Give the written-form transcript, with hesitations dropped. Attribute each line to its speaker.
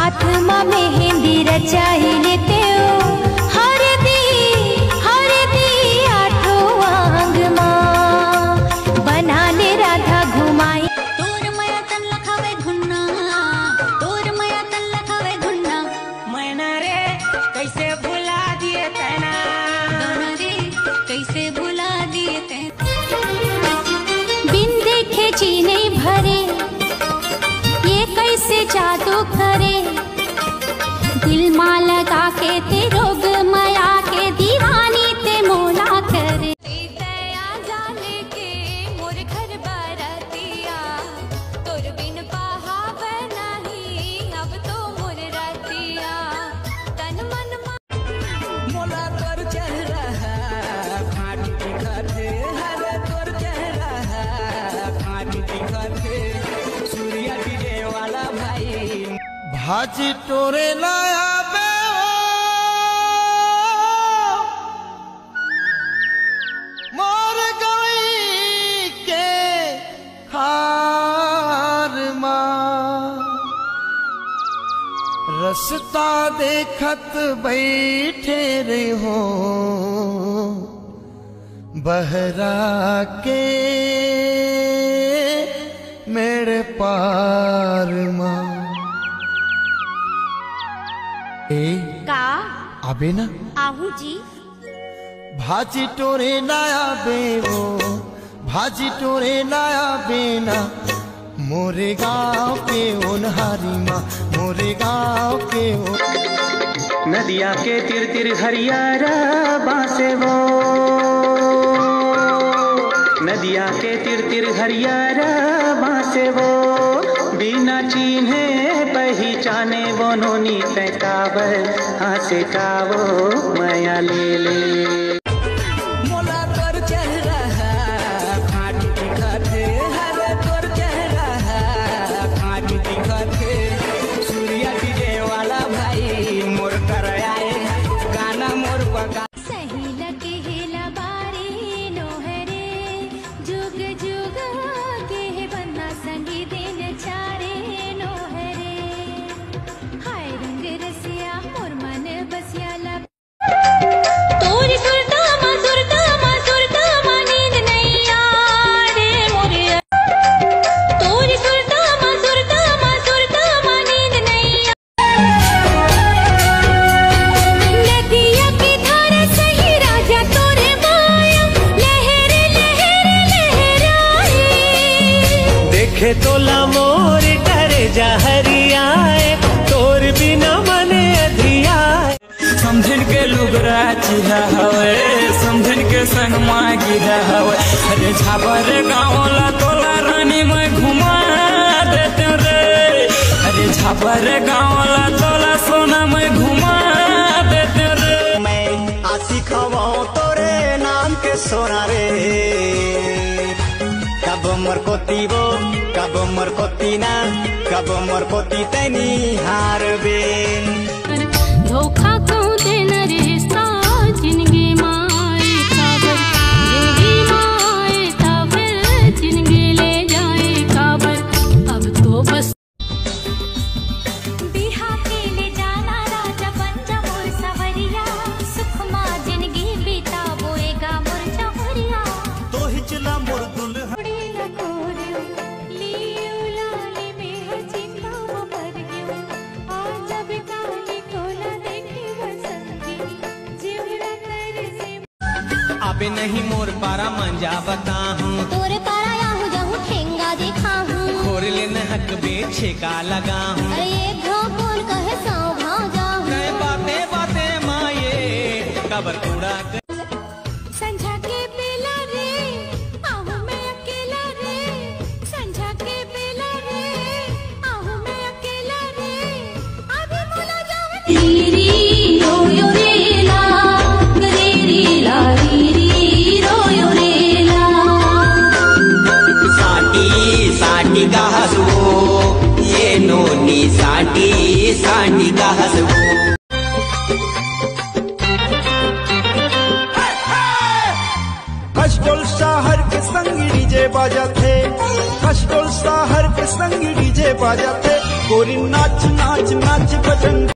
Speaker 1: हाथ में मेहंदी रचाई लेते हो हरदी आठों आंग माँ बनाने राधा घुमाई।
Speaker 2: तोर माया तन लखावे घुन्ना, तोर माया तन लखावे घुन्ना,
Speaker 3: मैना रे कैसे भुला दिए तेना,
Speaker 2: दोना रे कैसे भुला दिए तेना।
Speaker 1: बिन देखे जी नहीं भरे ये कैसे जादू करे, दिल मां लगा के ते रोग माया के दीवानी ते मोला करे। दया जाने के मोर घर बरतिया तोर बिन पहाव नहीं अब तो मोर रतिया तन मन
Speaker 3: मोला तोर चेहरा फाटी दिखते, हरे तोर चेहरा फाटी दिखते, सूर्य डीजे वाला भाई
Speaker 4: भाजी टोरे लाया बे मोर गई के हार माँ रस्ता देखत बैठे रे हो बहरा के मेरे पार माँ।
Speaker 1: का
Speaker 4: आबे ना
Speaker 1: आहू जी
Speaker 4: भाजी टोरे लाया बेवो भाजी टोरे लाया बेना मोरे गाँव के ओनहारी माँ मोरे गाँव के
Speaker 5: नदिया के तिर तिर हरियारा बासे वो, नदिया के तिर तिर हरियारा बासे वो, बिना चिन्हे पहचाने वो नोनी तैकावर हासे कावो माया ले ले।
Speaker 3: मोला तोर चेहरा फाटी दिखते, हरे तोर चेहरा फाटी दिखते, सूर्य डीजे वाला भाई मोर कर आए गाना मोर बगा।
Speaker 1: सही लगे हेला बारी नोहरे जुग जुग के बन्ना संगी दिन चारे नोहरे हाय रंग रसिया मोर मन बसिया लब तोरी सुरता मां नींद नहीं आरे मोरे तोरी सुरता मां नींद नहीं नदिया की धारा सही राजा तोरे माया लहरे लहरे लहराए
Speaker 5: देखे तोला मोर करे जा हरियाए, तोर बिना मने अधियाए।
Speaker 3: समझन के लुगरा चिरा हवे, समझन के संग माँ गिरा हवे, अरे झाबर गाँवला तोला रानी में घुमा देते रे, अरे झाबर गाँवला तोला सोना में घुमा देते रे।
Speaker 5: मैं आसी खवाओ तोरे नाम के सोना रे, कब मोर कोती वो कब मोर कोती ना, कब मोर कोती तैनी हार बे।
Speaker 1: धोखा क्यों देना रिश्ता जिंदगी माए काबर जिंदगी माए काबर जिंदगी ले जाए काबर अब तो बस बिहा के ले जाना राजा पंजा मोर सवरिया सुख माँ जिंदगी बीता बोएगा मोर चौरिया
Speaker 4: तो हिचला मोर दुल्हा
Speaker 3: अबे नहीं मोर पारा मंजा बता हूँ,
Speaker 1: तोरे पारा याहू जाहू ठेंगा देखा हूँ
Speaker 3: खोर लेने हक बेचे का लगा हूँ।
Speaker 1: अरे ये घाव कौन कहे साँव भाव जाहू
Speaker 3: कहे बातें बातें माये कबर कूड़ा
Speaker 1: संझा के बेला रे आहू मैं अकेला रे संझा के बेला रे आहू मैं अकेला रे अभी मोला जावे रीरी रो यो रेला रीरी ला रीरी रो यो रेला
Speaker 5: साटी साटी का हसवो ये नोनी साटी साटी का हसवो।
Speaker 4: खशडोल शहर के संग डीजे बाजा थे, खशडोल शहर के संग डीजे बाजा थे, गोरी नाच नाच नाच